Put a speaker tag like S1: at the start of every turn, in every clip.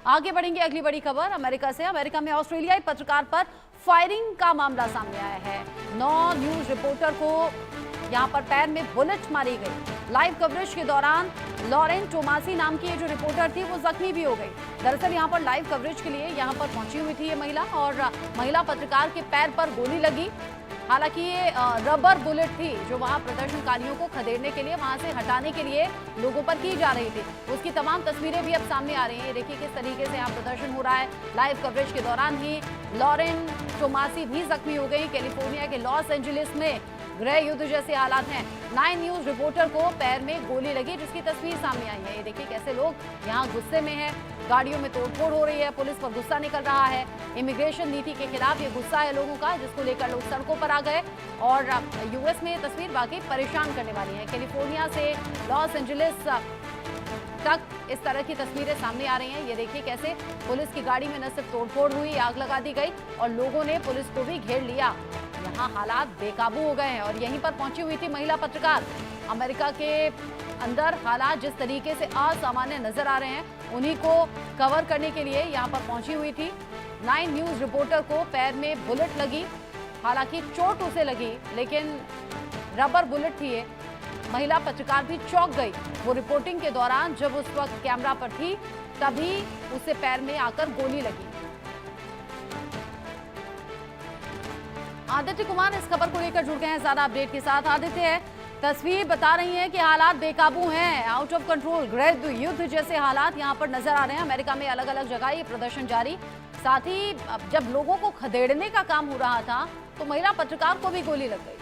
S1: आगे बढ़ेंगे अगली बड़ी खबर अमेरिका से। अमेरिका में ऑस्ट्रेलियाई पत्रकार पर फायरिंग का मामला सामने आया है। 9 न्यूज रिपोर्टर को यहां पर पैर में बुलेट मारी गई। लाइव कवरेज के दौरान लॉरेन टोमासी नाम की ये जो रिपोर्टर थी वो जख्मी भी हो गई। दरअसल यहां पर लाइव कवरेज के लिए यहां पर पहुंची हुई थी ये महिला और महिला पत्रकार के पैर पर गोली लगी। हालांकि ये रबर बुलेट थी जो वहां प्रदर्शनकारियों को खदेड़ने के लिए, वहां से हटाने के लिए लोगों पर की जा रही थी। उसकी तमाम तस्वीरें भी अब सामने आ रही हैं। देखिए किस तरीके से यहाँ प्रदर्शन हो रहा है। लाइव कवरेज के दौरान ही लॉरेन टोमासी भी जख्मी हो गई। कैलिफोर्निया के लॉस एंजलिस में गृह युद्ध जैसे हालात हैं। 9 न्यूज रिपोर्टर को पैर में गोली लगी जिसकी तस्वीर सामने आई है। ये देखिए कैसे लोग यहाँ गुस्से में हैं। गाड़ियों में तोड़फोड़ हो रही है, पुलिस पर गुस्सा निकल रहा है। इमिग्रेशन नीति के खिलाफ ये गुस्सा है लोगों का, जिसको लेकर लोग सड़कों पर आ गए। और यूएस में ये तस्वीर वाकई परेशान करने वाली है। कैलिफोर्निया से लॉस एंजलिस तक इस तरह की तस्वीरें सामने आ रही हैं। ये देखिए कैसे पुलिस की गाड़ी में न सिर्फ तोड़फोड़ हुई, आग लगा दी गई और लोगों ने पुलिस को भी घेर लिया। यहाँ हालात बेकाबू हो गए हैं और यहीं पर पहुंची हुई थी महिला पत्रकार। अमेरिका के अंदर हालात जिस तरीके से असामान्य नजर आ रहे हैं उन्हीं को कवर करने के लिए यहाँ पर पहुंची हुई थी। 9 न्यूज रिपोर्टर को पैर में बुलेट लगी। हालांकि चोट उसे लगी लेकिन रबर बुलेट थी ये। महिला पत्रकार भी चौंक गई। वो रिपोर्टिंग के दौरान जब उस वक्त कैमरा पर थी तभी उसे पैर में आकर गोली लगी। आदित्य कुमार इस खबर को लेकर जुड़ गए हैं ज्यादा अपडेट के साथ। आदित्य, तस्वीर बता रही है कि हालात बेकाबू हैं, आउट ऑफ कंट्रोल, गृह युद्ध जैसे हालात यहाँ पर नजर आ रहे हैं। अमेरिका में अलग अलग जगह ये प्रदर्शन जारी। साथ ही जब लोगों को खदेड़ने का काम हो रहा था तो महिला पत्रकार को भी गोली लग गई।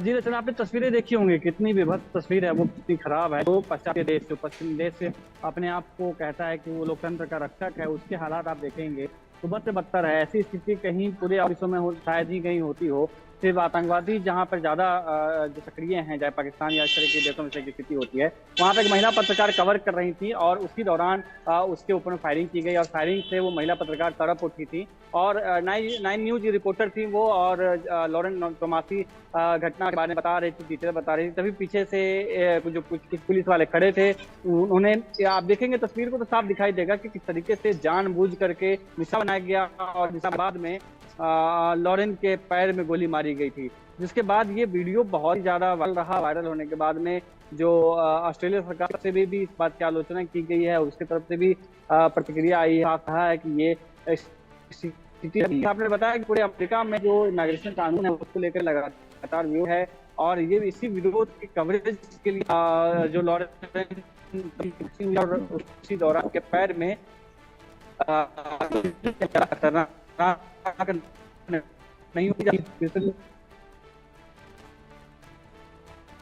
S2: जी रचना, आपने तस्वीरें देखी होंगी, कितनी विभत्स तस्वीर है, वो कितनी खराब है। तो पाश्चात्य देश, जो पश्चिमी देश से अपने आप को कहता है कि वो लोकतंत्र का रक्षक है, उसके हालात आप देखेंगे तो बद से बदतर है। ऐसी स्थिति कहीं पूरे विश्व में शायद ही कहीं होती हो। सिर्फ आतंकवादी जहाँ पर ज्यादा जो सक्रिय हैं, चाहे पाकिस्तान या इस तरह के देशों में से स्थिति होती है, वहाँ पे एक महिला पत्रकार कवर कर रही थी और उसी दौरान उसके ऊपर फायरिंग की गई और फायरिंग से वो महिला पत्रकार तड़प उठी थी। और 9 न्यूज रिपोर्टर थी वो और लॉरेन टोमासी घटना के बारे में बता रही थी, डिटेल बता रही थी। तभी पीछे से जो कुछ पुलिस वाले खड़े थे, उन्होंने, आप देखेंगे तस्वीर को तो साफ दिखाई देगा कि किस तरीके से जानबूझ करके निशाना बनाया गया और निशानाबाद में लॉरेन के पैर में गोली मारी गई थी। जिसके बाद ये वीडियो बहुत ही ज्यादा वायरल रहा। वायरल होने के बाद में जो ऑस्ट्रेलिया सरकार से भी इस बात की आलोचना की गई है, उसकी तरफ से भी प्रतिक्रिया आई है। कहा है कि ये स्थिति, आपने बताया कि पूरे अमेरिका में जो इमिग्रेशन कानून है उसको लेकर लगातार विरोध है और ये इसी विरोध की कवरेज के लिए जो लॉरेन और उसी दौरान के पैर में नहीं होती।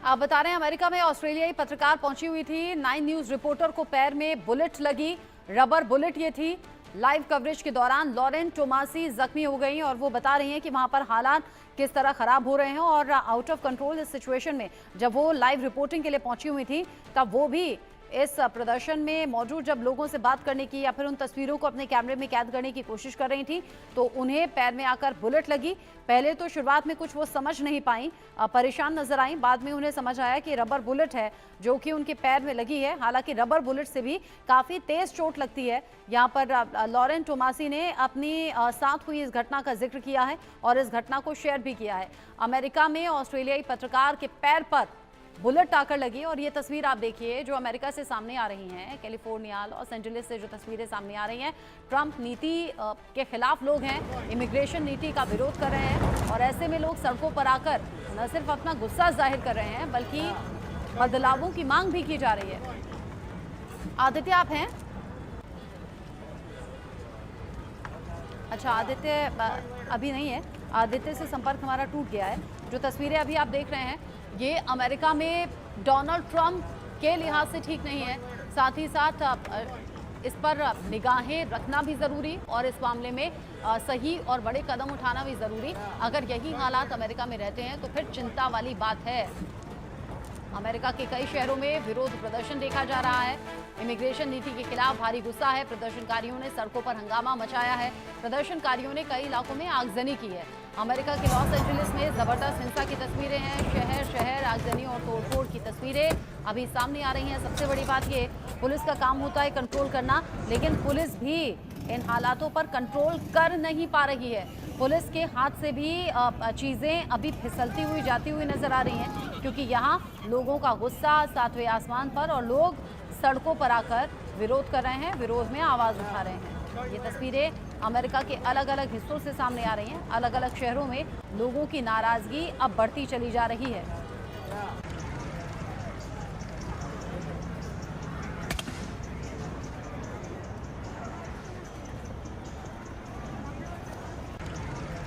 S1: आप बता रहे हैं अमेरिका में ऑस्ट्रेलियाई पत्रकार पहुंची हुई थी। 9 न्यूज रिपोर्टर को पैर में बुलेट लगी, रबर बुलेट ये थी। लाइव कवरेज के दौरान लॉरेन टोमासी जख्मी हो गई और वो बता रही हैं कि वहां पर हालात किस तरह खराब हो रहे हैं और आउट ऑफ कंट्रोल इस सिचुएशन में जब वो लाइव रिपोर्टिंग के लिए पहुंची हुई थी तब वो भी इस प्रदर्शन में मौजूद जब लोगों से बात करने की या फिर उन तस्वीरों को अपने कैमरे में कैद करने की कोशिश कर रही थी तो उन्हें पैर में आकर बुलेट लगी। पहले तो शुरुआत में कुछ वो समझ नहीं पाई, परेशान नजर आई। बाद में उन्हें समझ आया कि रबर बुलेट है जो कि उनके पैर में लगी है। हालांकि रबर बुलेट से भी काफी तेज चोट लगती है। यहाँ पर लॉरेन टोमासी ने अपनी साथ हुई इस घटना का जिक्र किया है और इस घटना को शेयर भी किया है। अमेरिका में ऑस्ट्रेलियाई पत्रकार के पैर पर बुलेट आकर लगी और ये तस्वीर आप देखिए जो अमेरिका से सामने आ रही हैं। कैलिफोर्निया, लॉस एंजलिस से जो तस्वीरें सामने आ रही हैं, ट्रंप नीति के खिलाफ लोग हैं, इमिग्रेशन नीति का विरोध कर रहे हैं और ऐसे में लोग सड़कों पर आकर न सिर्फ अपना गुस्सा जाहिर कर रहे हैं बल्कि बदलावों की मांग भी की जा रही है। आदित्य, आप हैं? अच्छा, आदित्य अभी नहीं है, आदित्य से संपर्क हमारा टूट गया है। जो तस्वीरें अभी आप देख रहे हैं ये अमेरिका में डोनाल्ड ट्रंप के लिहाज से ठीक नहीं है। साथ ही साथ इस पर निगाहें रखना भी ज़रूरी और इस मामले में सही और बड़े कदम उठाना भी ज़रूरी। अगर यही हालात अमेरिका में रहते हैं तो फिर चिंता वाली बात है। अमेरिका के कई शहरों में विरोध प्रदर्शन देखा जा रहा है। इमिग्रेशन नीति के खिलाफ भारी गुस्सा है। प्रदर्शनकारियों ने सड़कों पर हंगामा मचाया है। प्रदर्शनकारियों ने कई इलाकों में आगजनी की है। अमेरिका के लॉस एंजलिस में जबरदस्त हिंसा की तस्वीरें हैं। शहर शहर आगजनी और तोड़फोड़ की तस्वीरें अभी सामने आ रही हैं। सबसे बड़ी बात ये, पुलिस का काम होता है कंट्रोल करना, लेकिन पुलिस भी इन हालातों पर कंट्रोल कर नहीं पा रही है। पुलिस के हाथ से भी चीज़ें अभी फिसलती हुई जाती हुई नजर आ रही हैं, क्योंकि यहाँ लोगों का गुस्सा सातवें आसमान पर और लोग सड़कों पर आकर विरोध कर रहे हैं, विरोध में आवाज़ उठा रहे हैं। ये तस्वीरें अमेरिका के अलग अलग हिस्सों से सामने आ रही हैं। अलग अलग शहरों में लोगों की नाराज़गी अब बढ़ती चली जा रही है।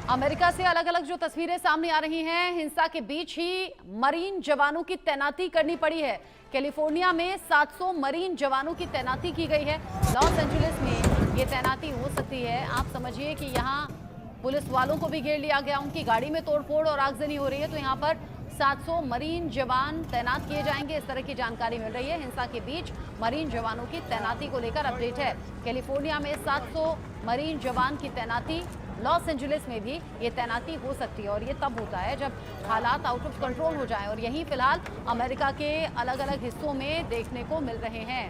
S1: अमेरिका से अलग अलग जो तस्वीरें सामने आ रही हैं, हिंसा के बीच ही मरीन जवानों की तैनाती करनी पड़ी है। कैलिफोर्निया में 700 मरीन जवानों की तैनाती की गई है। लॉस एंजलिस में ये तैनाती हो सकती है। आप समझिए कि यहाँ पुलिस वालों को भी घेर लिया गया, उनकी गाड़ी में तोड़फोड़ और आगजनी हो रही है, तो यहाँ पर 700 मरीन जवान तैनात किए जाएंगे, इस तरह की जानकारी मिल रही है। हिंसा के बीच मरीन जवानों की तैनाती को लेकर अपडेट है। कैलिफोर्निया में 700 मरीन जवान की तैनाती, लॉस एंजलिस में भी ये तैनाती हो सकती है और ये तब होता है जब हालात आउट ऑफ कंट्रोल हो जाएं, और यही फिलहाल अमेरिका के अलग अलग हिस्सों में देखने को मिल रहे हैं।